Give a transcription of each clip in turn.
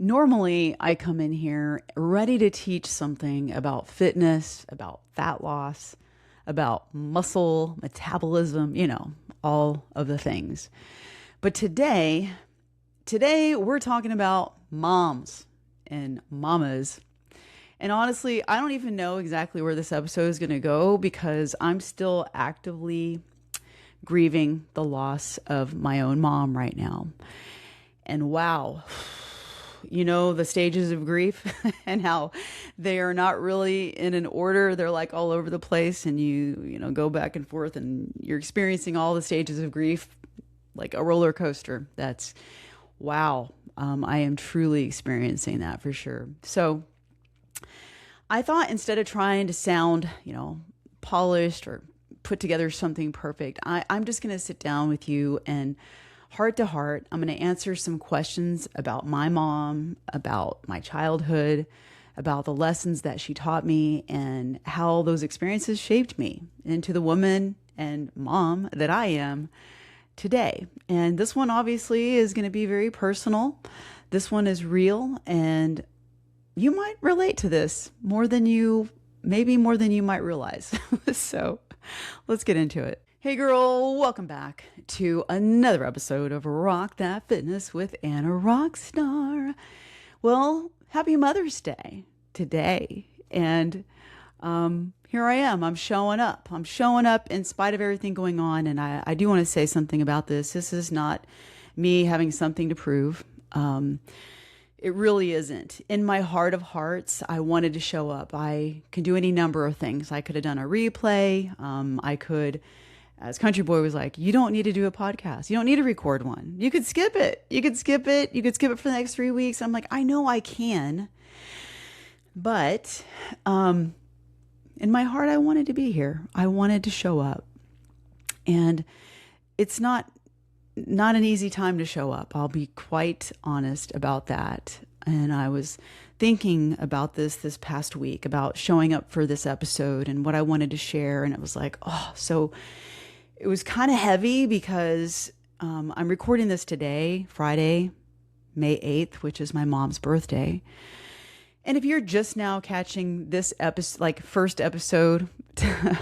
Normally, I come in here ready to teach something about fitness, about fat loss, about muscle, metabolism, all of the things. But today we're talking about moms and mamas. And honestly, I don't even know exactly where this episode is going to go because I'm still actively grieving the loss of my own mom right now. And wow, the stages of grief and how they are not really in an order. They're like all over the place, and you go back and forth, and you're experiencing all the stages of grief like a roller coaster. That's wow. I am truly experiencing that for sure. So I thought instead of trying to sound, polished or put together something perfect, I'm just going to sit down with you and heart to heart, I'm going to answer some questions about my mom, about my childhood, about the lessons that she taught me, and how those experiences shaped me into the woman and mom that I am today. And this one obviously is going to be very personal. This one is real, and you might relate to this maybe more than you might realize. So let's get into it. Hey girl, welcome back to another episode of Rock That Fitness with Anna Rockstar. Well, happy Mother's Day today. And here I am. I'm showing up. I'm showing up in spite of everything going on. And I do want to say something about this. This is not me having something to prove. It really isn't. In my heart of hearts, I wanted to show up. I can do any number of things. I could have done a replay. I could... As Country Boy was like, you don't need to do a podcast. You don't need to record one. You could skip it. You could skip it for the next 3 weeks. I'm like, I know I can. But in my heart, I wanted to be here. I wanted to show up. And it's not an easy time to show up. I'll be quite honest about that. And I was thinking about this past week, about showing up for this episode and what I wanted to share. And it was like, it was kind of heavy because I'm recording this today, Friday, May 8th, which is my mom's birthday. And if you're just now catching this episode, first episode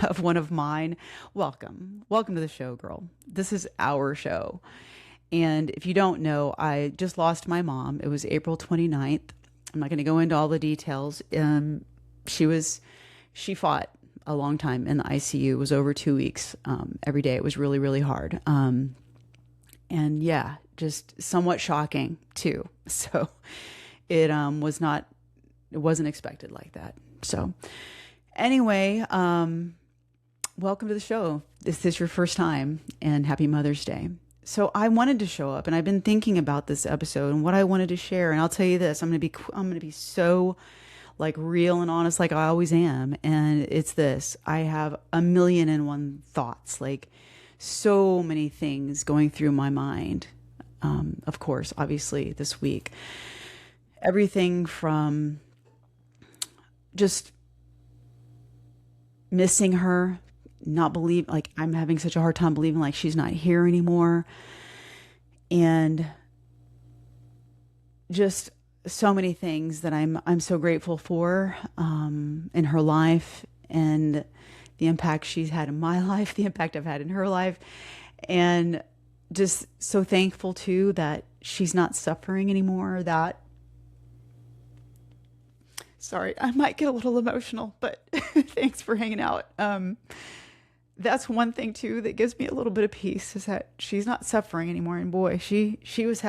of one of mine, welcome. Welcome to the show, girl. This is our show. And if you don't know, I just lost my mom. It was April 29th. I'm not going to go into all the details. She fought a long time in the ICU. It was over 2 weeks. Every day it was really, really hard. And yeah, just somewhat shocking too. So it wasn't expected like that. So anyway, welcome to the show. If this is your first time, and happy Mother's Day. So I wanted to show up, and I've been thinking about this episode and what I wanted to share. And I'll tell you this, I'm going to be so real and honest, like I always am. And it's this: I have 1,000,001 thoughts, so many things going through my mind. Of course, obviously this week, everything from just missing her, I'm having such a hard time believing she's not here anymore. And just so many things that I'm so grateful for in her life, and the impact she's had in my life, the impact I've had in her life, and just so thankful too that she's not suffering anymore. Sorry, I might get a little emotional, but thanks for hanging out. That's one thing too that gives me a little bit of peace, is that she's not suffering anymore. And boy, she was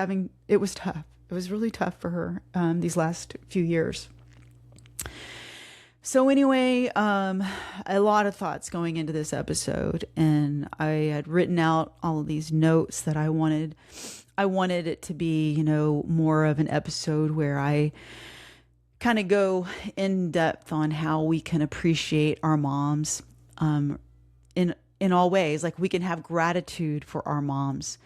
it was tough. It was really tough for her these last few years. So anyway, a lot of thoughts going into this episode, and I had written out all of these notes that I wanted it to be, more of an episode where I kind of go in depth on how we can appreciate our moms in all ways. We can have gratitude for our moms,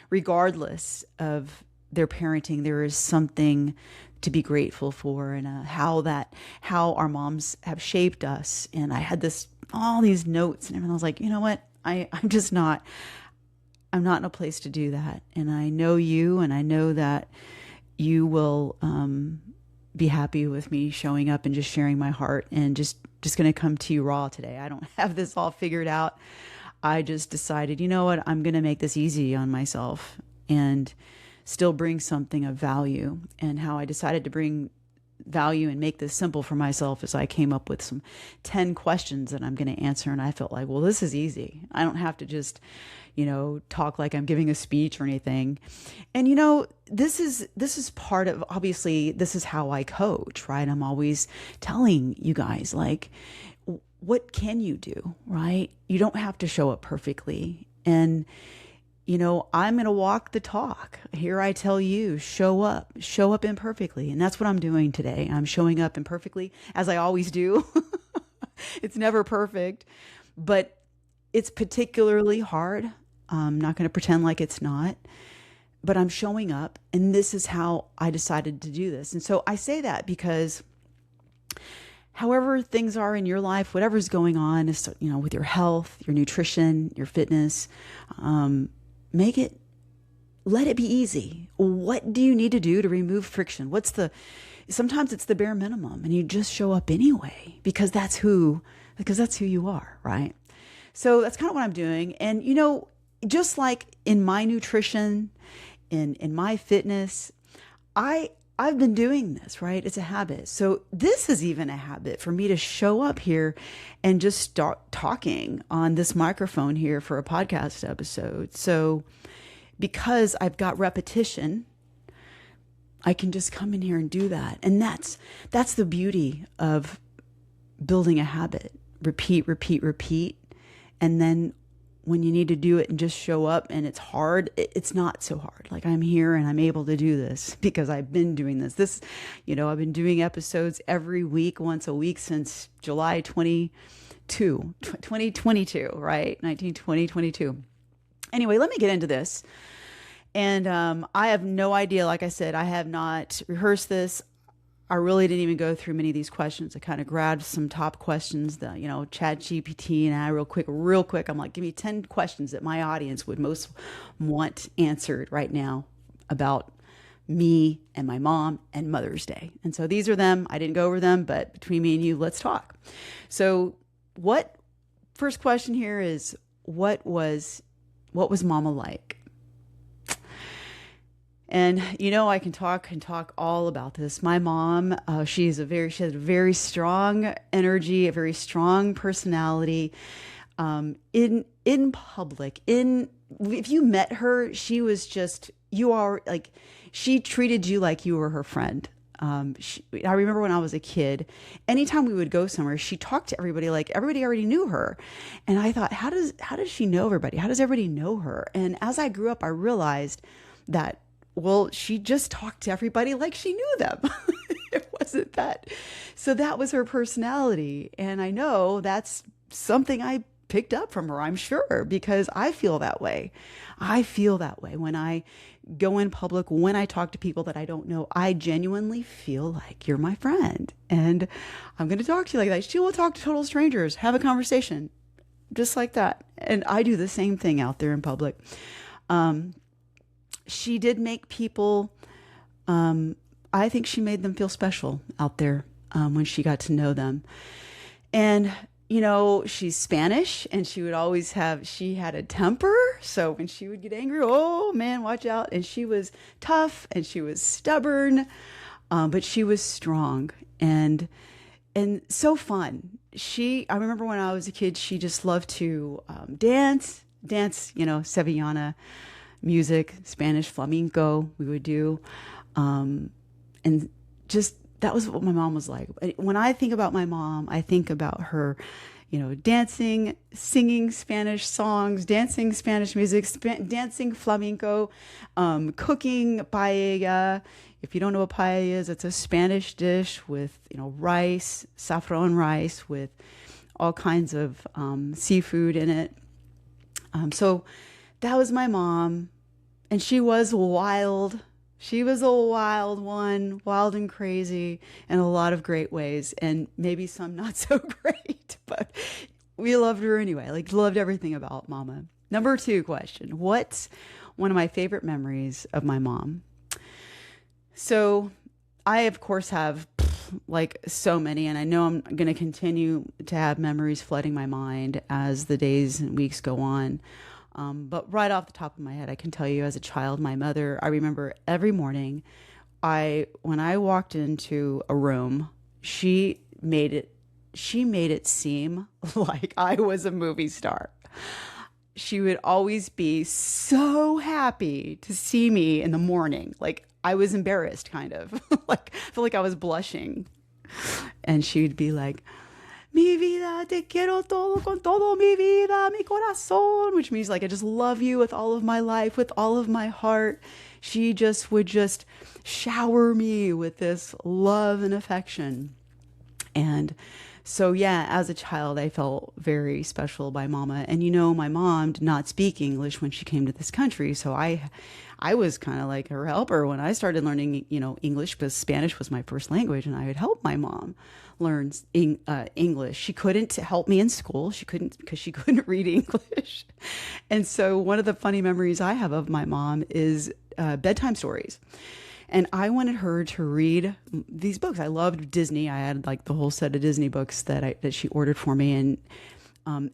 regardless of their parenting. There is something to be grateful for, and how our moms have shaped us. And I had all these notes and everything. I was like, you know what? I'm not in a place to do that. And I know you, and I know that you will be happy with me showing up and just sharing my heart, and just going to come to you raw today. I don't have this all figured out. I just decided, you know what, I'm going to make this easy on myself and still bring something of value. And how I decided to bring value and make this simple for myself is I came up with some 10 questions that I'm going to answer. And I felt like, well, this is easy. I don't have to just, talk like I'm giving a speech or anything. And, this is part of, obviously, this is how I coach, right? I'm always telling you guys, like, what can you do, right? You don't have to show up perfectly. And, I'm going to walk the talk. Here I tell you, show up imperfectly. And that's what I'm doing today. I'm showing up imperfectly, as I always do. It's never perfect, but it's particularly hard. I'm not going to pretend like it's not, but I'm showing up, and this is how I decided to do this. And so I say that because however things are in your life, whatever's going on, with your health, your nutrition, your fitness, let it be easy. What do you need to do to remove friction? Sometimes it's the bare minimum, and you just show up anyway, because that's who you are, right? So that's kind of what I'm doing. And, just like in my nutrition, in my fitness, I've been doing this, right? It's a habit. So this is even a habit for me to show up here and just start talking on this microphone here for a podcast episode. So because I've got repetition, I can just come in here and do that. And that's the beauty of building a habit. Repeat, repeat, repeat. And then when you need to do it and just show up and it's hard, it's not so hard. Like, I'm here and I'm able to do this because I've been doing this. I've been doing episodes every week, once a week since July 2022, right? 2022. Anyway, let me get into this. And I have no idea. Like I said, I have not rehearsed this. I really didn't even go through many of these questions. I kind of grabbed some top questions that, ChatGPT and I real quick. I'm like, give me 10 questions that my audience would most want answered right now about me and my mom and Mother's Day. And so these are them. I didn't go over them, but between me and you, let's talk. So first question here is, what was Mama like? And, I can talk all about this. My mom, she has a very strong energy, a very strong personality. In public, if you met her, she was just, she treated you like you were her friend. I remember when I was a kid, anytime we would go somewhere, she talked to everybody like everybody already knew her. And I thought, how does she know everybody? How does everybody know her? And as I grew up, I realized that, well, she just talked to everybody like she knew them. It wasn't that. So that was her personality. And I know that's something I picked up from her, I'm sure, because I feel that way. I feel that way when I go in public, when I talk to people that I don't know. I genuinely feel like you're my friend, and I'm going to talk to you like that. She will talk to total strangers, have a conversation just like that. And I do the same thing out there in public. She did make people, I think she made them feel special out there when she got to know them. And, she's Spanish, and she had a temper. So when she would get angry, oh man, watch out. And she was tough and she was stubborn, but she was strong and so fun. I remember when I was a kid, she just loved to dance, Sevillana music, Spanish flamenco we would do. And just, that was what my mom was like. When I think about my mom, I think about her, dancing, singing Spanish songs, dancing Spanish music, dancing flamenco, cooking paella. If you don't know what paella is, it's a Spanish dish with, rice, saffron rice with all kinds of seafood in it. So that was my mom, and she was wild. She was a wild one, wild and crazy in a lot of great ways, and maybe some not so great, but we loved her anyway. Loved everything about Mama. Number 2 question. What's one of my favorite memories of my mom? So I, of course, have like so many, and I know I'm going to continue to have memories flooding my mind as the days and weeks go on. But right off the top of my head, I can tell you as a child, my mother, I remember every morning, when I walked into a room, she made it seem like I was a movie star. She would always be so happy to see me in the morning. Like I was embarrassed, kind of. Like I feel like I was blushing. And she'd be like, "Mi vida, te quiero todo con todo mi vida, mi corazón," which means like I just love you with all of my life, with all of my heart. She just would just shower me with this love and affection. And so, yeah, as a child, I felt very special by Mama. And my mom did not speak English when she came to this country. So I was kind of like her helper when I started learning, English, because Spanish was my first language, and I would help my mom learn English. She couldn't help me in school. She couldn't, because she couldn't read English. And so one of the funny memories I have of my mom is bedtime stories. And I wanted her to read these books. I loved Disney. I had like the whole set of Disney books that she ordered for me, and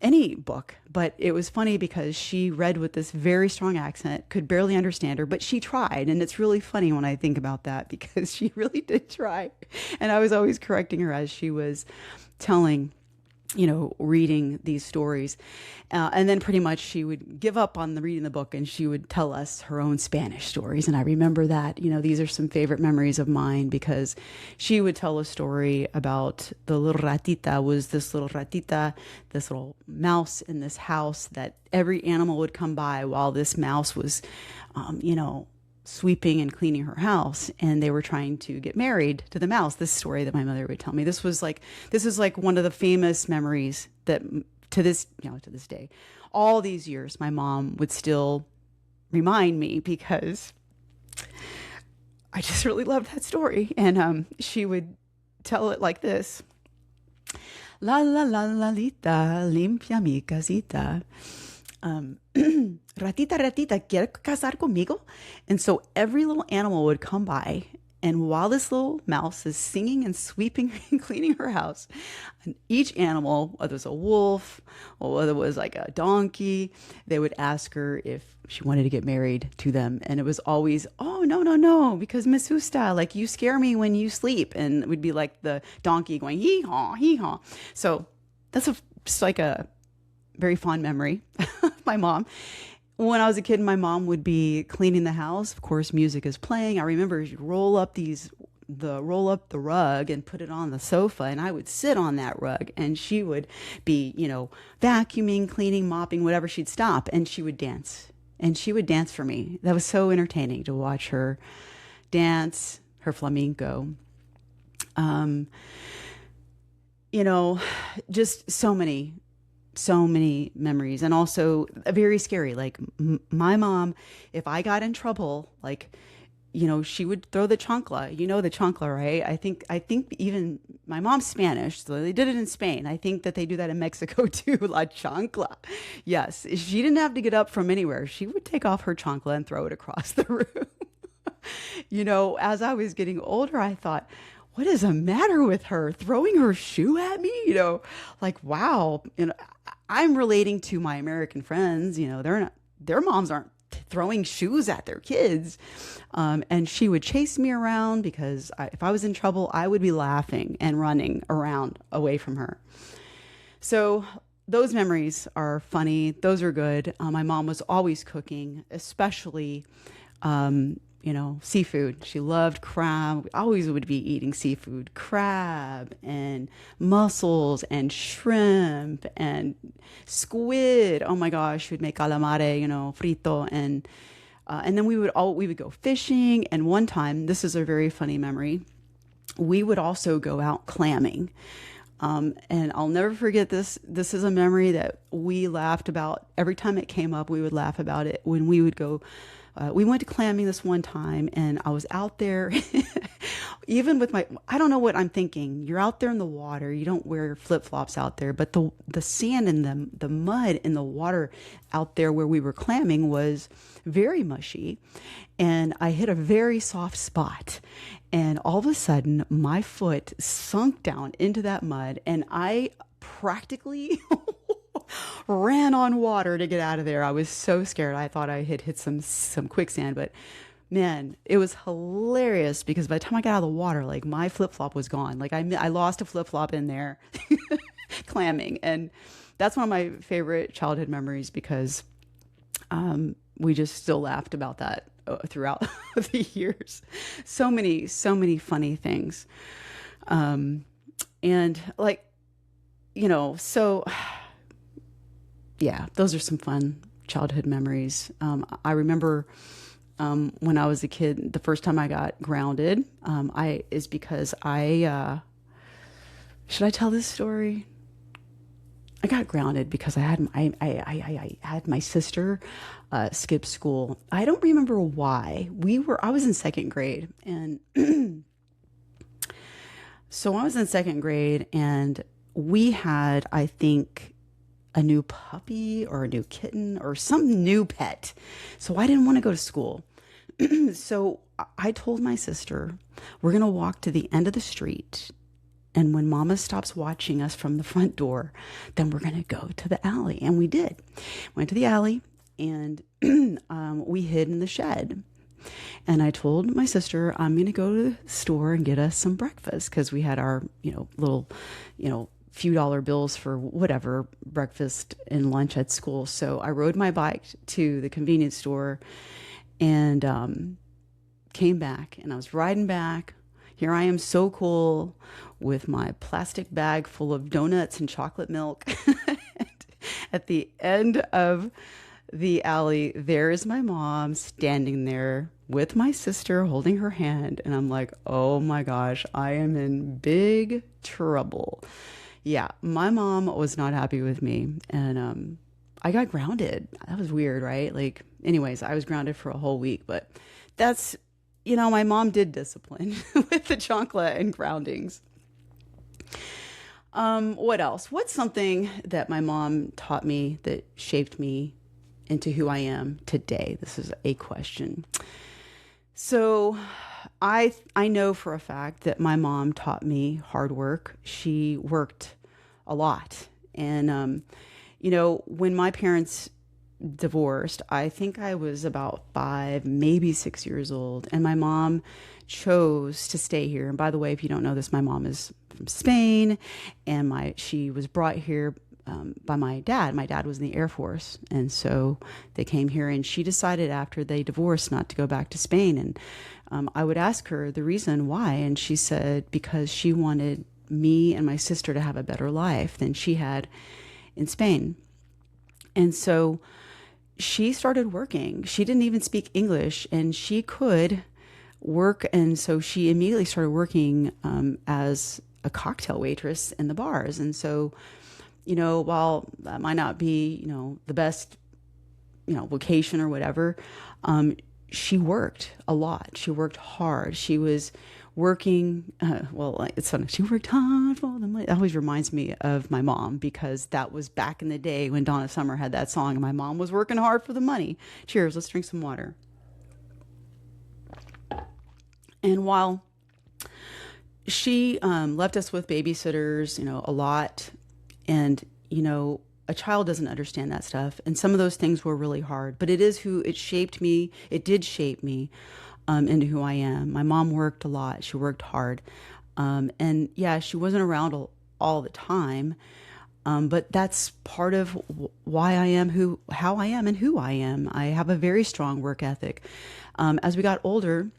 any book. But it was funny because she read with this very strong accent, could barely understand her, but she tried. And it's really funny when I think about that, because she really did try. And I was always correcting her as she was telling, reading these stories. And then pretty much she would give up on the reading the book, and she would tell us her own Spanish stories. And I remember that, these are some favorite memories of mine, because she would tell a story about the little ratita, was this little ratita, this little mouse in this house that every animal would come by while this mouse was, sweeping and cleaning her house, and they were trying to get married to the mouse. This story that my mother would tell me, this is like one of the famous memories that to this day, all these years, my mom would still remind me, because I just really loved that story. And she would tell it like this: "La la la la lita, limpia mi casita. Ratita, ratita, ¿quieres casar conmigo?" And so every little animal would come by, and while this little mouse is singing and sweeping and cleaning her house, and each animal, whether it was a wolf or whether it was like a donkey, they would ask her if she wanted to get married to them. And it was always, "Oh, no, no, no, because Miss Usta, like you scare me when you sleep." And it would be like the donkey going, "Hee haw, hee haw." So that's just like a very fond memory of my mom. When I was a kid, my mom would be cleaning the house. Of course, music is playing. I remember she'd roll up the rug and put it on the sofa, and I would sit on that rug, and she would be, vacuuming, cleaning, mopping, whatever. She'd stop, and she would dance. And she would dance for me. That was so entertaining to watch her dance, her flamenco. Just so many memories. And also very scary. Like my mom, if I got in trouble, like, she would throw the chancla, the chancla, right? I think even my mom's Spanish, so they did it in Spain. I think that they do that in Mexico too, la chancla. Yes. She didn't have to get up from anywhere. She would take off her chancla and throw it across the room. As I was getting older, I thought, what is the matter with her throwing her shoe at me? Like, wow. I'm relating to my American friends, their moms aren't throwing shoes at their kids. And she would chase me around, because if I was in trouble, I would be laughing and running around away from her. So those memories are funny. Those are good. My mom was always cooking, especially, seafood. She loved crab. We always would be eating seafood, crab and mussels and shrimp and squid. Oh my gosh, she would make calamare, frito, and then we would go fishing. And one time, this is a very funny memory, we would also go out clamming. And I'll never forget this. This is a memory that we laughed about every time it came up. We would laugh about it when we would go we went to clamming this one time, and I was out there, even with I don't know what I'm thinking. You're out there in the water. You don't wear flip flops out there, but the sand and the mud in the water out there where we were clamming was very mushy, and I hit a very soft spot, and all of a sudden my foot sunk down into that mud, and I practically ran on water to get out of there. I was so scared. I thought I had hit some quicksand, but man, it was hilarious because by the time I got out of the water, like my flip flop was gone. Like I lost a flip flop in there clamming, and that's one of my favorite childhood memories because we just still laughed about that throughout the years. So many funny things, and like so. Yeah, those are some fun childhood memories. I remember when I was a kid, the first time I got grounded, is because should I tell this story? I got grounded because I had my sister skip school. I don't remember why. I was in second grade, and so I was in second grade, and we had, I think, a new puppy or a new kitten or some new pet. So I didn't want to go to school. So I told my sister, we're going to walk to the end of the street. And when Mama stops watching us from the front door, then we're going to go to the alley. And we did. Went to the alley, and we hid in the shed. And I told my sister, I'm going to go to the store and get us some breakfast because we had our, little, few dollar bills for whatever breakfast and lunch at school. So I rode my bike to the convenience store and came back, and I was riding back. Here I am, so cool, with my plastic bag full of donuts and chocolate milk. At the end of the alley, there is my mom standing there with my sister holding her hand. And I'm like, oh my gosh, I am in big trouble. Yeah, my mom was not happy with me, and I got grounded. That was weird, right? Like, anyways, I was grounded for a whole week, but that's, my mom did discipline with the chancla and groundings. What else? What's something that my mom taught me that shaped me into who I am today? This is a question. So I know for a fact that my mom taught me hard work. She worked a lot. And, when my parents divorced, I think I was about 5, maybe 6 years old. And my mom chose to stay here. And by the way, if you don't know this, my mom is from Spain, and she was brought here by my dad. My dad was in the Air Force. And so they came here, and she decided after they divorced not to go back to Spain. And I would ask her the reason why. And she said, because she wanted me and my sister to have a better life than she had in Spain. And so she started working. She didn't even speak English, and she could work. And so she immediately started working as a cocktail waitress in the bars. And so, while that might not be, the best, vocation or whatever, she worked a lot. She worked hard. She was working, it's funny. She worked hard for the money. That always reminds me of my mom, because that was back in the day when Donna Summer had that song, and my mom was working hard for the money. Cheers. Let's drink some water. And while she left us with babysitters, a lot, and, a child doesn't understand that stuff. And some of those things were really hard, but it shaped me. It did shape me into who I am. My mom worked a lot. She worked hard. And yeah, she wasn't around all the time. But that's part of why I am how I am and who I am. I have a very strong work ethic. As we got older,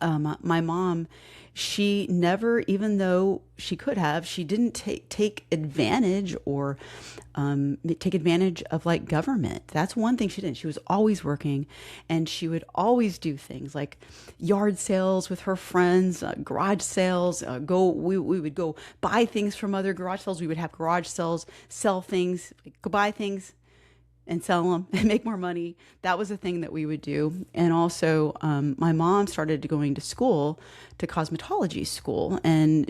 my mom, she never, even though she could have, she didn't take advantage or take advantage of like government. That's one thing she didn't. She was always working, and she would always do things like yard sales with her friends, garage sales. We would go buy things from other garage sales. We would have garage sales, sell things, go buy things. and sell them and make more money. That was a thing that we would do. And also, my mom started going to school, to cosmetology school. And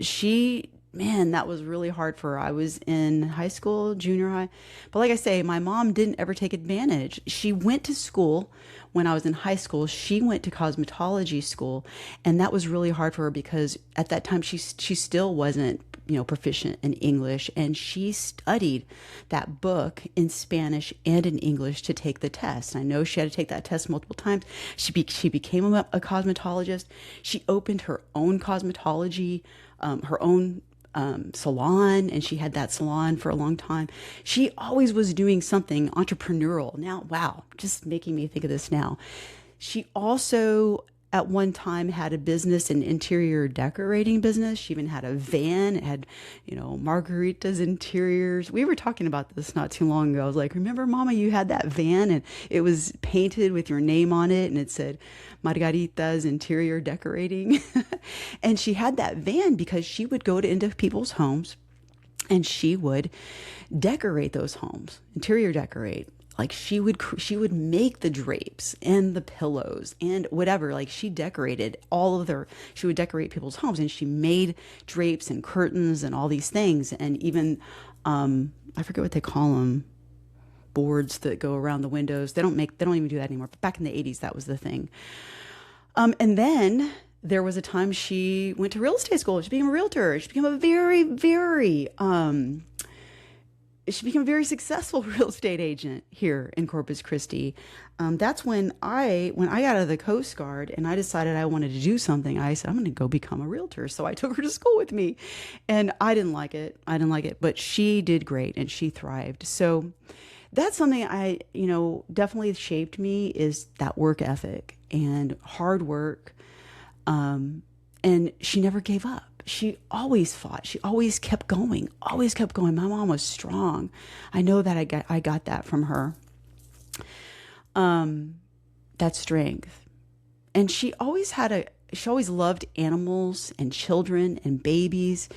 man, that was really hard for her. I was in high school, junior high. But like I say, my mom didn't ever take advantage. She went to school when I was in high school. She went to cosmetology school. And that was really hard for her because at that time she still wasn't, proficient in English. And she studied that book in Spanish and in English to take the test. I know she had to take that test multiple times. She became a cosmetologist. She opened her own cosmetology, her own salon, and she had that salon for a long time. She always was doing something entrepreneurial. Now, wow, just making me think of this now. She also at one time had a business, an interior decorating business. She even had a van. It had, Margarita's interiors. We were talking about this not too long ago. I was like, remember, Mama, you had that van and it was painted with your name on it and it said Margarita's interior decorating. And she had that van because she would go into people's homes and she would decorate those homes, interior decorate. Like she would make the drapes and the pillows and whatever. Like she would decorate people's homes, and she made drapes and curtains and all these things. And even, I forget what they call them, boards that go around the windows. They don't even do that anymore. But back in the 80s, that was the thing. And then there was a time she went to real estate school. She became a realtor. She became a very, very, she became a very successful real estate agent here in Corpus Christi. That's when I got out of the Coast Guard and I decided I wanted to do something. I said, I'm going to go become a realtor. So I took her to school with me, and I didn't like it. But she did great and she thrived. So that's something definitely shaped me, is that work ethic and hard work. And she never gave up. She always fought. She always kept going. My mom was strong. I know that I got that from her. That strength. And she always loved animals and children and babies,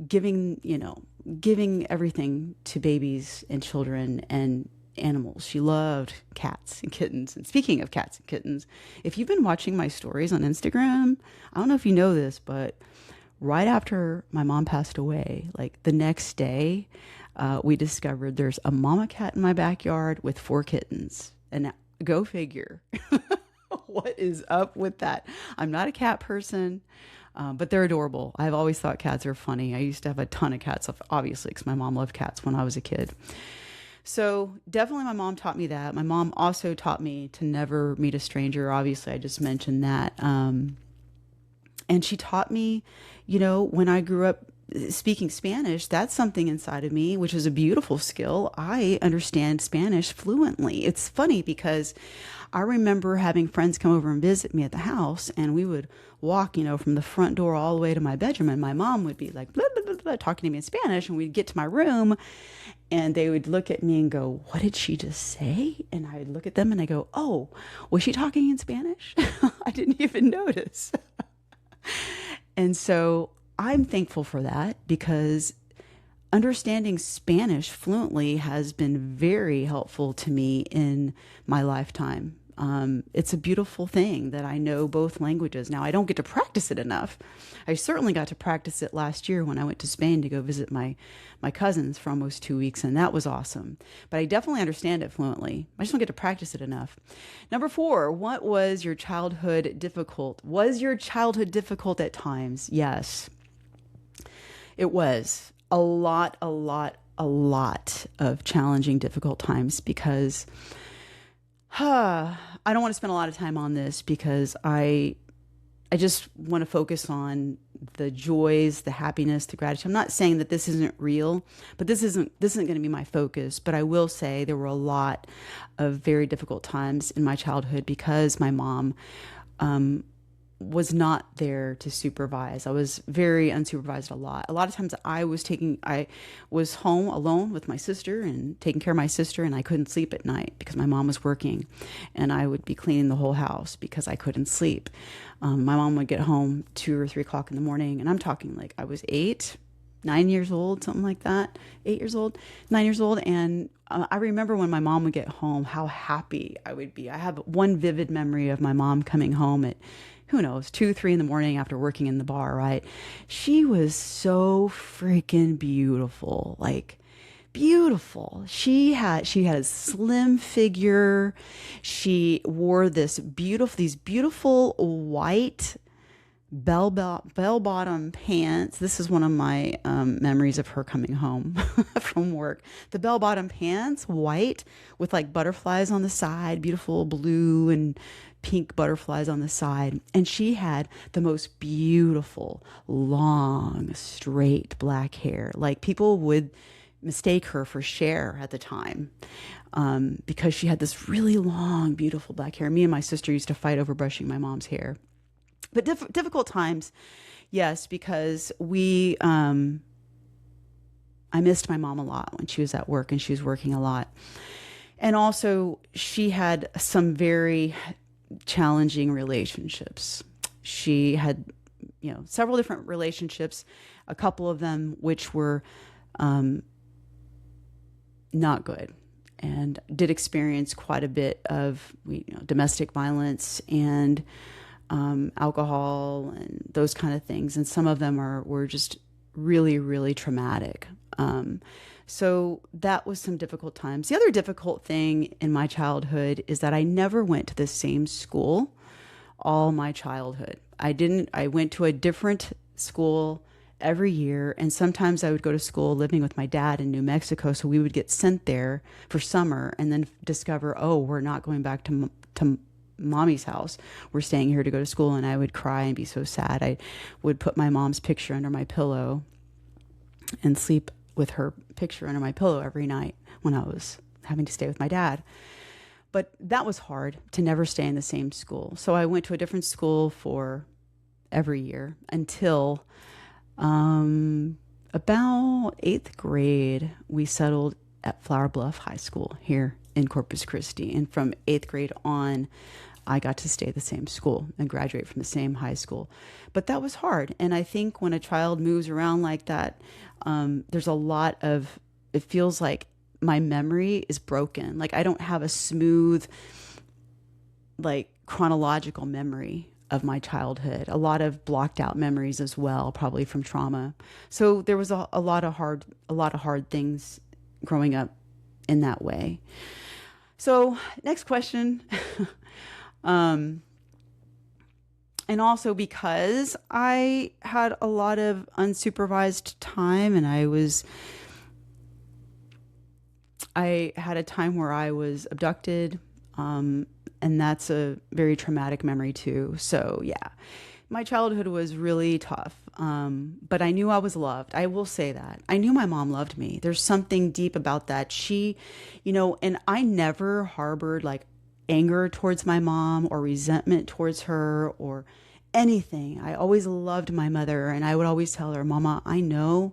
giving everything to babies and children and animals. She loved cats and kittens. And speaking of cats and kittens, if you've been watching my stories on Instagram, I don't know if you know this, but right after my mom passed away, like the next day, we discovered there's a mama cat in my backyard with 4 kittens. And go figure. What is up with that? I'm not a cat person, but they're adorable. I've always thought cats are funny. I used to have a ton of cats, obviously, because my mom loved cats when I was a kid. So definitely my mom taught me that. My mom also taught me to never meet a stranger. Obviously, I just mentioned that. And she taught me, when I grew up speaking Spanish, that's something inside of me, which is a beautiful skill. I understand Spanish fluently. It's funny because I remember having friends come over and visit me at the house, and we would walk, from the front door all the way to my bedroom, and my mom would be like, blah, blah, blah, blah, talking to me in Spanish, and we'd get to my room, and they would look at me and go, what did she just say? And I would look at them and I go, oh, was she talking in Spanish? I didn't even notice. And so I'm thankful for that, because understanding Spanish fluently has been very helpful to me in my lifetime. It's a beautiful thing that I know both languages. Now, I don't get to practice it enough. I certainly got to practice it last year when I went to Spain to go visit my cousins for almost 2 weeks, and that was awesome. But I definitely understand it fluently. I just don't get to practice it enough. Number 4, what was your childhood difficult? Was your childhood difficult at times? Yes, it was. A lot of challenging, difficult times, because I don't want to spend a lot of time on this, because I just want to focus on the joys, the happiness, the gratitude. I'm not saying that this isn't real, but this isn't going to be my focus. But I will say there were a lot of very difficult times in my childhood because my mom was not there to supervise. I was very unsupervised a lot. A lot of times I was home alone with my sister and taking care of my sister, and I couldn't sleep at night because my mom was working, and I would be cleaning the whole house because I couldn't sleep. My mom would get home 2 or 3 o'clock in the morning, and I'm talking like I was 8, 9 years old, something like that, 8 years old, 9 years old. And I remember when my mom would get home, how happy I would be. I have one vivid memory of my mom coming home at, who knows, 2, 3 in the morning after working in the bar, right? She was so freaking beautiful, like beautiful. She had a slim figure. She wore these beautiful white bell bottom pants. This is one of my memories of her coming home from work. The bell bottom pants, white with like butterflies on the side, beautiful blue and pink butterflies on the side. And she had the most beautiful, long, straight black hair. Like people would mistake her for Cher at the time, because she had this really long, beautiful black hair. Me and my sister used to fight over brushing my mom's hair. But difficult times, yes, because I missed my mom a lot when she was at work and she was working a lot. And also she had some very challenging relationships. She had, several different relationships, a couple of them which were not good, and did experience quite a bit of domestic violence and alcohol and those kind of things. And some of them were just really, really traumatic. So that was some difficult times. The other difficult thing in my childhood is that I never went to the same school all my childhood. I went to a different school every year. And sometimes I would go to school living with my dad in New Mexico. So we would get sent there for summer and then discover, oh, we're not going back to mommy's house. We're staying here to go to school. And I would cry and be so sad. I would put my mom's picture under my pillow and sleep with her picture under my pillow every night when I was having to stay with my dad. But that was hard to never stay in the same school. So I went to a different school for every year until about 8th grade, we settled at Flower Bluff High School here in Corpus Christi. And from 8th grade on, I got to stay at the same school and graduate from the same high school. But that was hard. And I think when a child moves around like that, there's a lot of, it feels like my memory is broken. Like I don't have a smooth, like chronological memory of my childhood. A lot of blocked out memories as well, probably from trauma. So there was a lot of hard things growing up in that way. So next question. And also because I had a lot of unsupervised time and I had a time where I was abducted, and that's a very traumatic memory too. So yeah, my childhood was really tough. But I knew I was loved. I will say that. I knew my mom loved me. There's something deep about that. She, and I never harbored like anger towards my mom or resentment towards her or anything. I always loved my mother, and I would always tell her, Mama, I know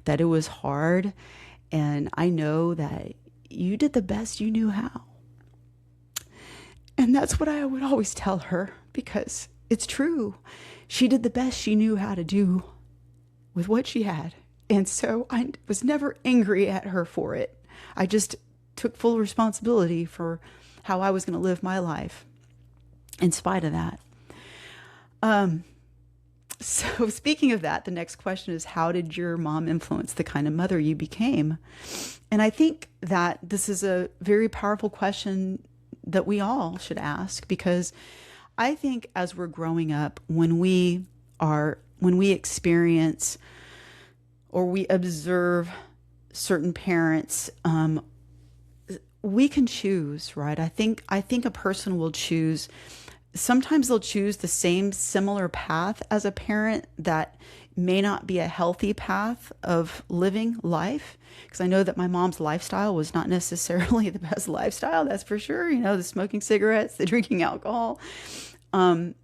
that it was hard, and I know that you did the best you knew how. And that's what I would always tell her, because it's true. She did the best she knew how to do with what she had. And so I was never angry at her for it. I just took full responsibility for how I was going to live my life in spite of that. So speaking of that, the next question is, how did your mom influence the kind of mother you became? And I think that this is a very powerful question that we all should ask, because I think as we're growing up, when we experience or we observe certain parents, we can choose, right? I think a person will choose. Sometimes they'll choose the same similar path as a parent that may not be a healthy path of living life. Because I know that my mom's lifestyle was not necessarily the best lifestyle, that's for sure. The smoking cigarettes, the drinking alcohol. A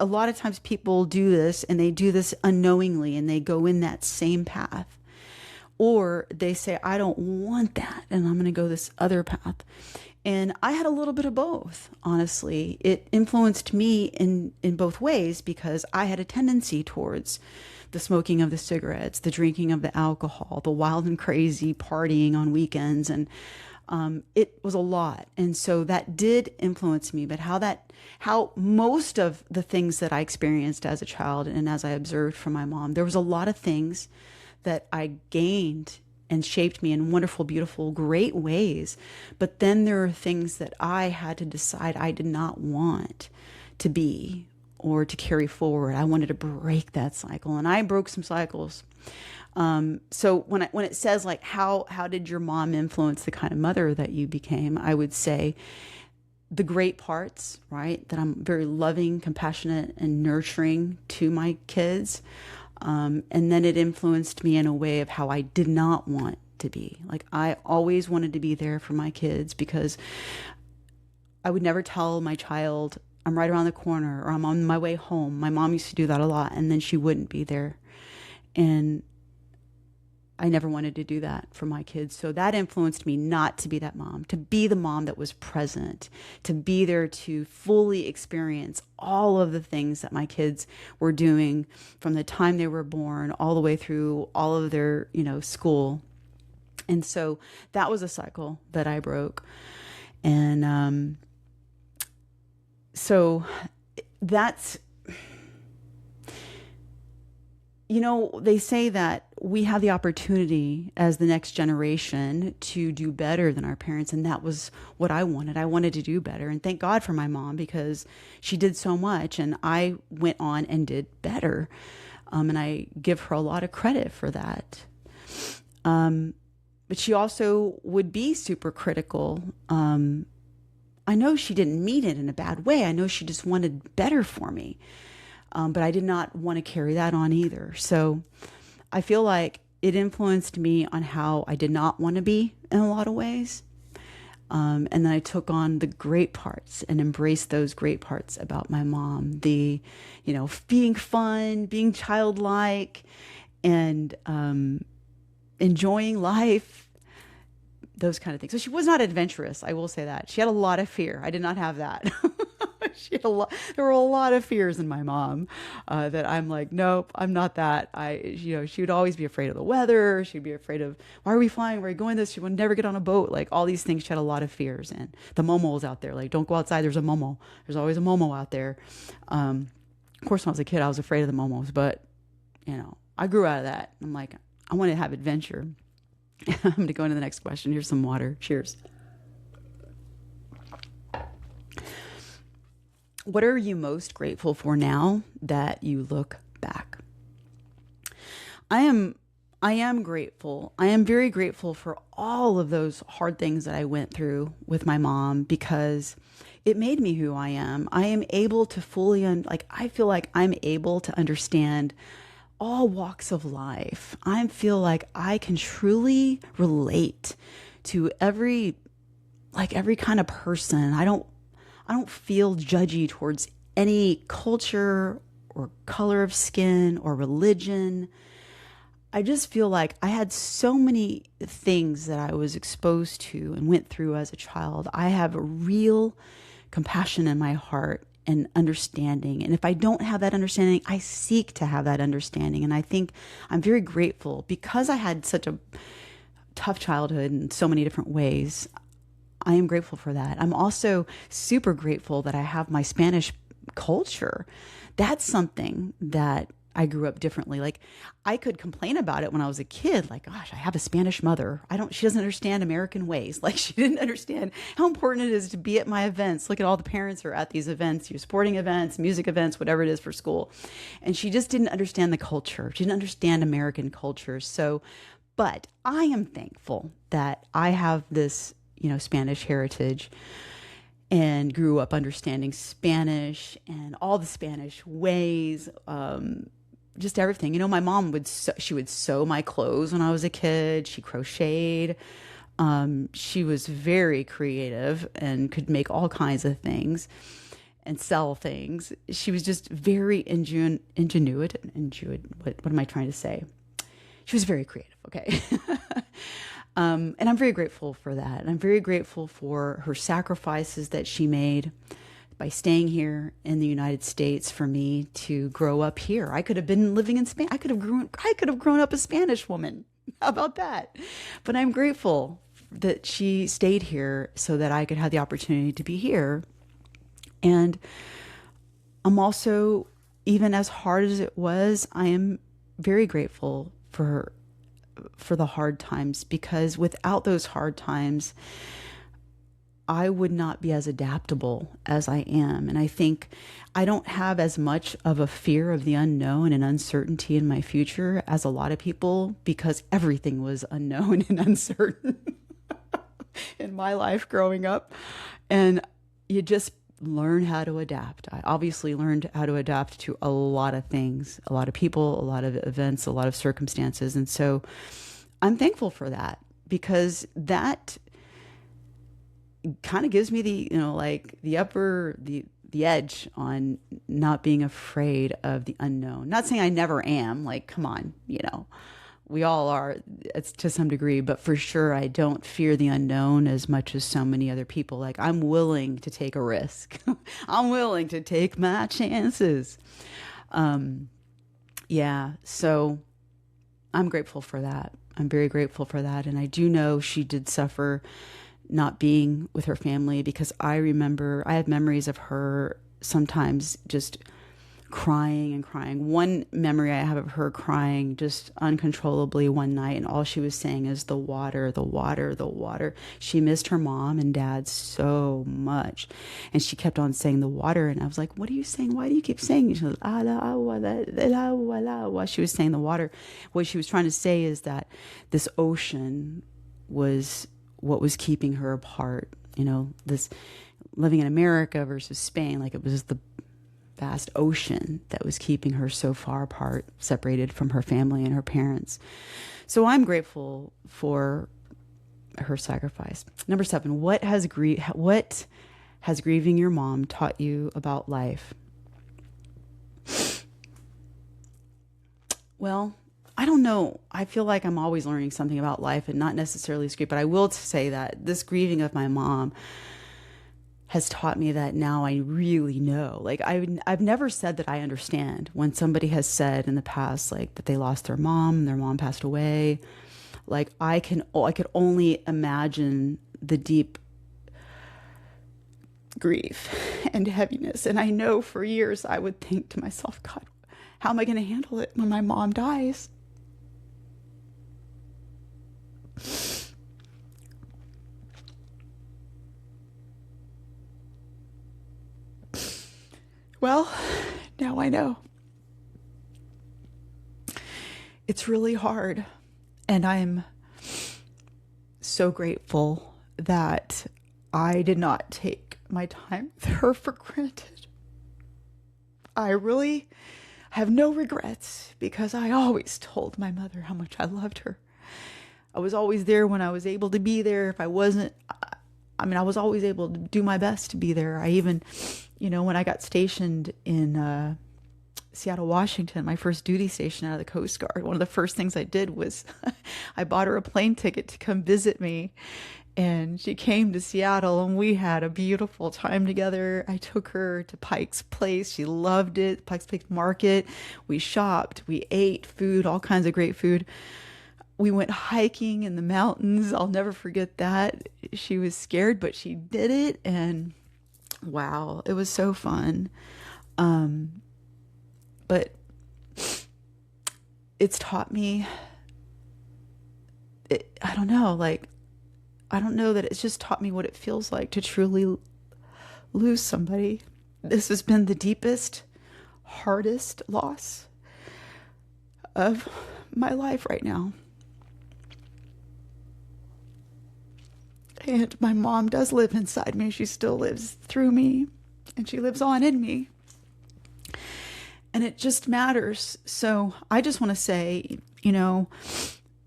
lot of times people do this, and they do this unknowingly, and they go in that same path. or they say, I don't want that and I'm going to go this other path. And I had a little bit of both, honestly. It influenced me in both ways because I had a tendency towards the smoking of the cigarettes, the drinking of the alcohol, the wild and crazy partying on weekends. And it was a lot. And so that did influence me. But how most of the things that I experienced as a child and as I observed from my mom, there was a lot of things that I gained and shaped me in wonderful, beautiful, great ways. But then there are things that I had to decide I did not want to be or to carry forward. I wanted to break that cycle, and I broke some cycles. So when it says like, how did your mom influence the kind of mother that you became? I would say the great parts, right? That I'm very loving, compassionate, and nurturing to my kids. And then it influenced me in a way of how I did not want to be. Like I always wanted to be there for my kids because I would never tell my child, I'm right around the corner or I'm on my way home. My mom used to do that a lot, and then she wouldn't be there. And I never wanted to do that for my kids. So that influenced me not to be that mom, to be the mom that was present, to be there to fully experience all of the things that my kids were doing from the time they were born all the way through all of their, school. And so that was a cycle that I broke. And so that's, they say that we have the opportunity as the next generation to do better than our parents. And that was what I wanted. I wanted to do better. And thank God for my mom because she did so much and I went on and did better. And I give her a lot of credit for that. But she also would be super critical. I know she didn't mean it in a bad way. I know she just wanted better for me. But I did not want to carry that on either. So I feel like it influenced me on how I did not want to be in a lot of ways. And then I took on the great parts and embraced those great parts about my mom. The, being fun, being childlike, and enjoying life, those kind of things. So she was not adventurous, I will say that. She had a lot of fear. I did not have that. There were a lot of fears in my mom that I'm like, nope, I'm not that. She would always be afraid of the weather. She'd be afraid of, why are we flying? Where are we going this? She would never get on a boat. Like all these things, she had a lot of fears. And the momos out there, like, don't go outside. There's a momo. There's always a momo out there. Of course, when I was a kid, I was afraid of the momos, but I grew out of that. I'm like, I want to have adventure. I'm going to go into the next question. Here's some water. Cheers. What are you most grateful for now that you look back? I am grateful. I am very grateful for all of those hard things that I went through with my mom because it made me who I am. I am able to fully, I feel like I'm able to understand all walks of life. I feel like I can truly relate to every kind of person. I don't feel judgy towards any culture or color of skin or religion. I just feel like I had so many things that I was exposed to and went through as a child. I have a real compassion in my heart and understanding. And if I don't have that understanding, I seek to have that understanding. And I think I'm very grateful because I had such a tough childhood in so many different ways. I am grateful for that. I'm also super grateful that I have my Spanish culture. That's something that I grew up differently. Like I could complain about it when I was a kid. Like, gosh, I have a Spanish mother. She doesn't understand American ways. Like she didn't understand how important it is to be at my events. Look at all the parents who are at these events, your sporting events, music events, whatever it is for school. And she just didn't understand the culture. She didn't understand American culture. But I am thankful that I have this Spanish heritage and grew up understanding Spanish and all the Spanish ways, just everything. My mom would sew my clothes when I was a kid. She crocheted. She was very creative and could make all kinds of things and sell things. She was just very ingenuitive. What am I trying to say? she was very creative. Okay. And I'm very grateful for that. And I'm very grateful for her sacrifices that she made by staying here in the United States for me to grow up here. I could have been living in Spain. I could have grown up a Spanish woman. How about that? But I'm grateful that she stayed here so that I could have the opportunity to be here. And I'm also, even as hard as it was, I am very grateful for the hard times, because without those hard times, I would not be as adaptable as I am. And I think I don't have as much of a fear of the unknown and uncertainty in my future as a lot of people, because everything was unknown and uncertain in my life growing up. And you just learn how to adapt. I obviously learned how to adapt to a lot of things, a lot of people, a lot of events, a lot of circumstances. And so I'm thankful for that, because that kind of gives me the, like the edge on not being afraid of the unknown. Not saying I never am, like, come on, we all are, it's to some degree, but for sure I don't fear the unknown as much as so many other people. Like, I'm willing to take a risk. I'm willing to take my chances. Yeah, so I'm grateful for that. I'm very grateful for that. And I do know she did suffer not being with her family, because I have memories of her sometimes just crying and crying. One memory I have of her crying just uncontrollably one night, and all she was saying is the water, the water, the water. She missed her mom and dad so much, and she kept on saying the water. And I was like, what are you saying? Why do you keep saying it? She was, while she was saying the water. What she was trying to say is that this ocean was what was keeping her apart. This living in America versus Spain, like it was the vast ocean that was keeping her so far apart, separated from her family and her parents. So I'm grateful for her sacrifice. Number 7, what has grieving your mom taught you about life? Well, I don't know. I feel like I'm always learning something about life, and not necessarily grief, but I will say that this grieving of my mom has taught me that now I really know. Like, I've never said that I understand when somebody has said in the past, like, that they lost their mom passed away. Like, I could only imagine the deep grief and heaviness. And I know for years I would think to myself, God, how am I going to handle it when my mom dies? Well, now I know. It's really hard. And I'm so grateful that I did not take my time with her for granted. I really have no regrets, because I always told my mother how much I loved her. I was always there when I was able to be there. If I wasn't, I was always able to do my best to be there. I even, when I got stationed in Seattle, Washington, my first duty station out of the Coast Guard, one of the first things I did was I bought her a plane ticket to come visit me. And she came to Seattle, and we had a beautiful time together. I took her to Pike's Place. She loved it. Pike's Place Market. We shopped. We ate food, all kinds of great food. We went hiking in the mountains. I'll never forget that. She was scared, but she did it. And wow, it was so fun. But it's taught me, I don't know that it's just taught me what it feels like to truly lose somebody. This has been the deepest, hardest loss of my life right now. And my mom does live inside me. She still lives through me, and she lives on in me. And it just matters. So I just want to say,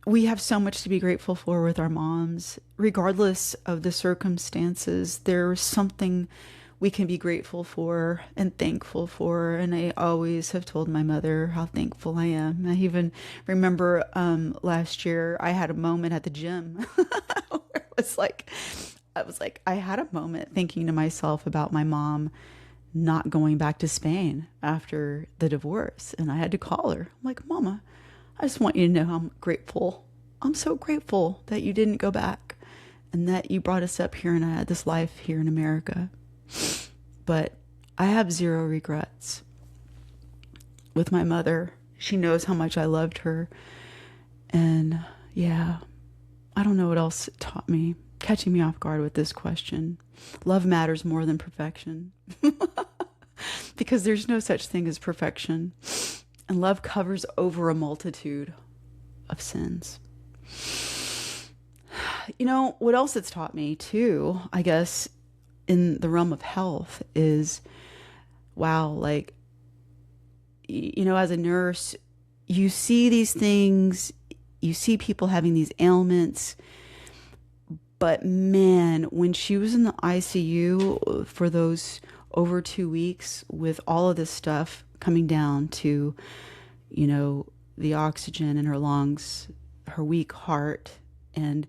we have so much to be grateful for with our moms. Regardless of the circumstances, there's something we can be grateful for and thankful for. And I always have told my mother how thankful I am. I even remember last year I had a moment at the gym where I had a moment thinking to myself about my mom not going back to Spain after the divorce. And I had to call her. I'm like, Mama, I just want you to know I'm grateful. I'm so grateful that you didn't go back and that you brought us up here and I had this life here in America. But I have zero regrets with my mother. She knows how much I loved her. And yeah, I don't know what else it taught me. Catching me off guard with this question. Love matters more than perfection. Because there's no such thing as perfection. And love covers over a multitude of sins. You know, what else it's taught me too, I guess, in the realm of health is, wow, like, you know, as a nurse, you see these things, you see people having these ailments. But man, when she was in the ICU for those over 2 weeks with all of this stuff coming down to, you know, the oxygen in her lungs, her weak heart, and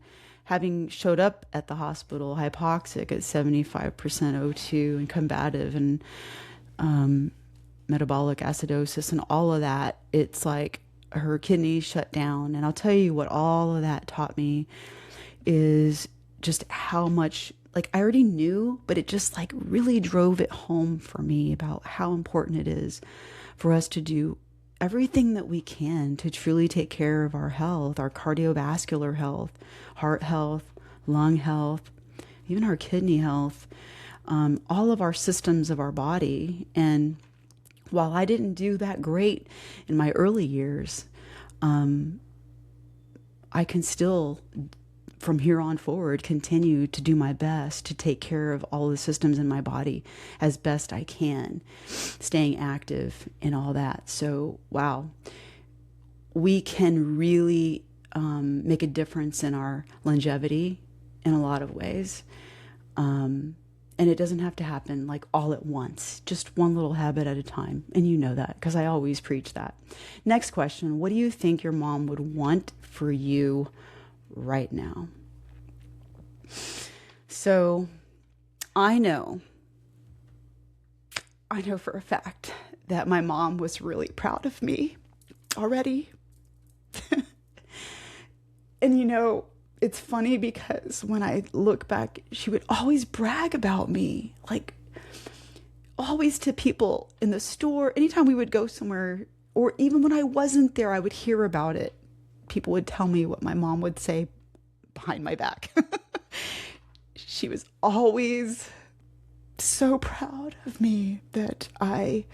having showed up at the hospital hypoxic at 75% O2 and combative and metabolic acidosis and all of that, it's like her kidneys shut down. And I'll tell you what all of that taught me is just how much, like, I already knew, but it just like really drove it home for me about how important it is for us to do everything that we can to truly take care of our health, our cardiovascular health, heart health, lung health, even our kidney health, all of our systems of our body. And while I didn't do that great in my early years, I can still, from here on forward, continue to do my best to take care of all the systems in my body as best I can, staying active and all that. So, wow, we can really make a difference in our longevity in a lot of ways. And it doesn't have to happen like all at once, just one little habit at a time. And you know that because I always preach that. Next question. What do you think your mom would want for you right now? So I know for a fact that my mom was really proud of me already. And you know, it's funny because when I look back, she would always brag about me, like always to people in the store. Anytime we would go somewhere, or even when I wasn't there, I would hear about it. People would tell me what my mom would say behind my back. She was always so proud of me that I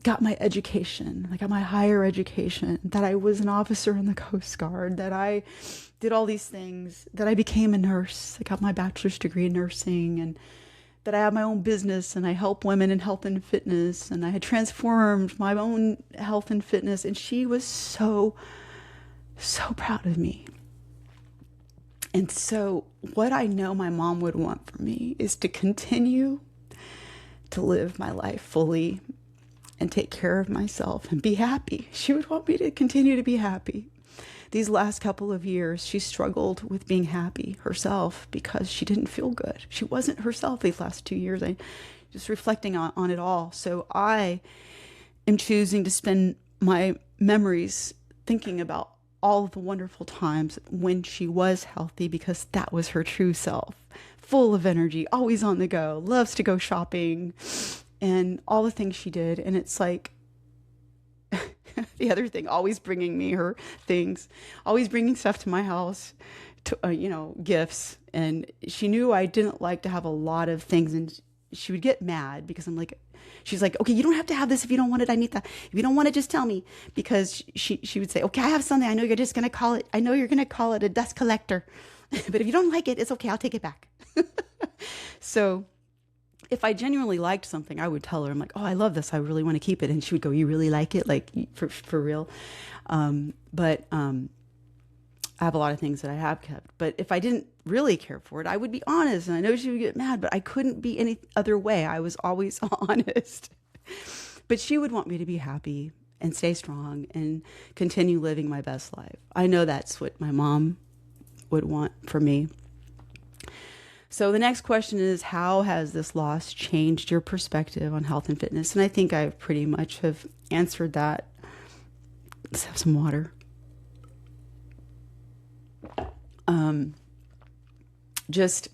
got my education, I got my higher education, that I was an officer in the Coast Guard, that I did all these things, that I became a nurse. I got my bachelor's degree in nursing, and that I have my own business and I help women in health and fitness, and I had transformed my own health and fitness. And she was so proud of me. And so what I know my mom would want for me is to continue to live my life fully and take care of myself and be happy. She would want me to continue to be happy. These last couple of years, she struggled with being happy herself because she didn't feel good. She wasn't herself these last 2 years. I just reflecting on it all. So I am choosing to spend my memories thinking about all of the wonderful times when she was healthy, because that was her true self, full of energy, always on the go, loves to go shopping, and all the things she did. And it's like, the other thing, always bringing me her things, always bringing stuff to my house, to, gifts. And she knew I didn't like to have a lot of things, and she would get mad because I'm like, she's like, okay, you don't have to have this if you don't want it. I need that. If you don't want it, just tell me. Because she would say, okay, I have something. I know you're just going to call it. I know you're going to call it a dust collector, but if you don't like it, it's okay. I'll take it back. So if I genuinely liked something, I would tell her, I'm like, oh, I love this. I really want to keep it. And she would go, you really like it? Like for real? But I have a lot of things that I have kept. But if I didn't really care for it, I would be honest. And I know she would get mad, but I couldn't be any other way. I was always honest. But she would want me to be happy and stay strong and continue living my best life. I know that's what my mom would want for me. So the next question is, how has this loss changed your perspective on health and fitness? And I think I pretty much have answered that. Let's have some water. Just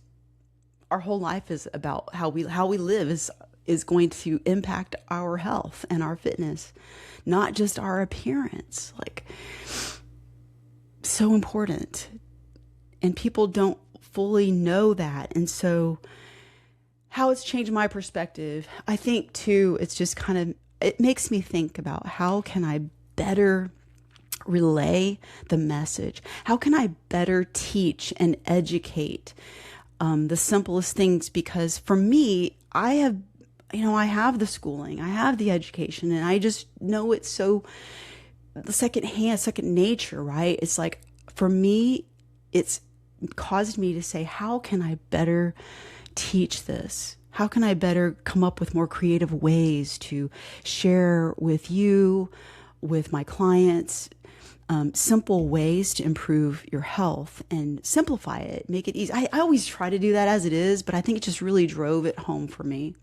our whole life is about how we live is going to impact our health and our fitness, not just our appearance. Like, so important. And people don't fully know that. And so how it's changed my perspective, I think too, it's just it makes me think about how can I better relay the message? How can I better teach and educate the simplest things? Because for me, I have the schooling, I have the education, and I just know it's so second nature, right? It's like, for me, it's caused me to say, how can I better teach this? How can I better come up with more creative ways to share with you, with my clients, simple ways to improve your health and simplify it, make it easy. I always try to do that as it is, but I think it just really drove it home for me.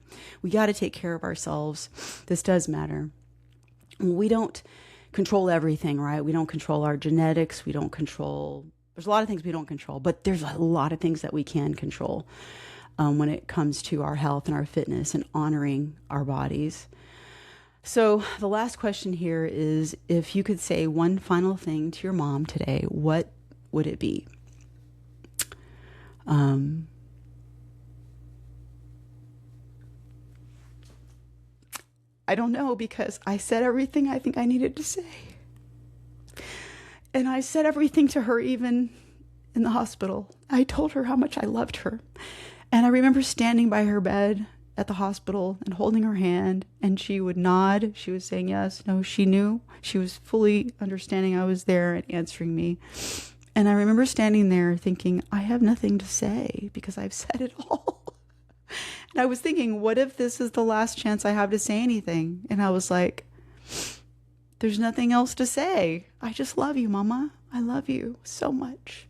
We got to take care of ourselves. This does matter. We don't control everything, right? We don't control our genetics. There's a lot of things we don't control, but there's a lot of things that we can control when it comes to our health and our fitness and honoring our bodies. So the last question here is, if you could say one final thing to your mom today, what would it be? I don't know, because I said everything I think I needed to say. And I said everything to her, even in the hospital. I told her how much I loved her. And I remember standing by her bed at the hospital and holding her hand, and she would nod. She was saying yes, no, she knew. She was fully understanding I was there and answering me. And I remember standing there thinking, I have nothing to say because I've said it all. And I was thinking, what if this is the last chance I have to say anything? And I was like, there's nothing else to say. I just love you, Mama. I love you so much.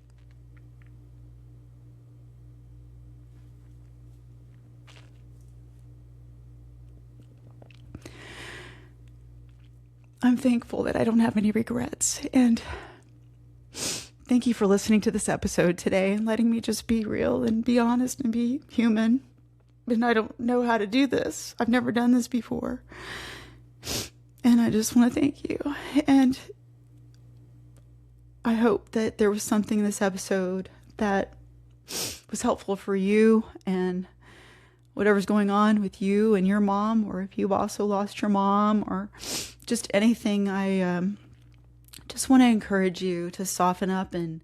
I'm thankful that I don't have any regrets. And thank you for listening to this episode today and letting me just be real and be honest and be human. And I don't know how to do this. I've never done this before. And I just want to thank you. And I hope that there was something in this episode that was helpful for you and whatever's going on with you and your mom, or if you've also lost your mom, or just anything. I just want to encourage you to soften up and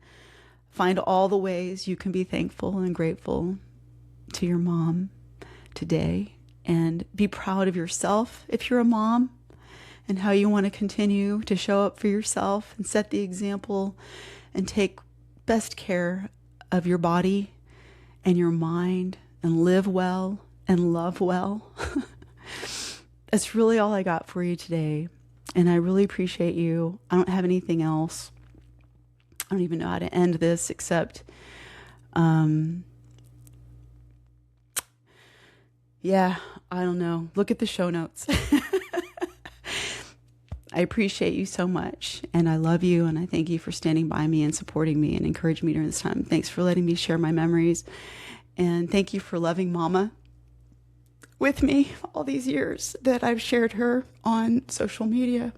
find all the ways you can be thankful and grateful to your mom today, and be proud of yourself if you're a mom, and how you want to continue to show up for yourself and set the example and take best care of your body and your mind and live well and love well. That's really all I got for you today. And I really appreciate you. I don't have anything else. I don't even know how to end this except, yeah, I don't know. Look at the show notes. I appreciate you so much, and I love you, and I thank you for standing by me and supporting me and encouraging me during this time. Thanks for letting me share my memories, and thank you for loving Mama with me all these years that I've shared her on social media.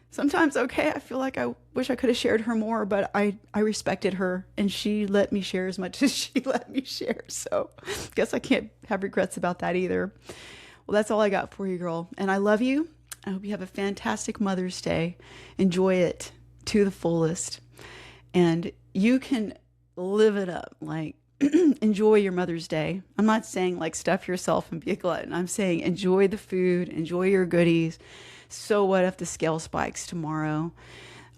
Sometimes, okay, I feel like I wish I could have shared her more, but I respected her, and she let me share as much as she let me share, so I guess I can't have regrets about that either. Well, that's all I got for you, girl, and I love you. I hope you have a fantastic Mother's Day. Enjoy it to the fullest. And you can live it up. Like, enjoy your Mother's Day. I'm not saying like stuff yourself and be a glutton. I'm saying enjoy the food, enjoy your goodies. So what if the scale spikes tomorrow?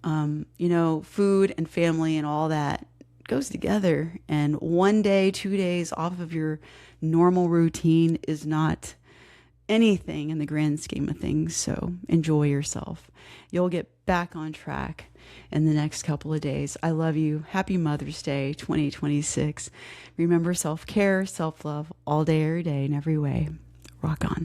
Food and family and all that goes together. And 1 day, 2 days off of your normal routine is not anything in the grand scheme of things. So enjoy yourself. You'll get back on track in the next couple of days. I love you. Happy Mother's Day 2026. Remember self-care, self-love all day, every day, in every way. Rock on.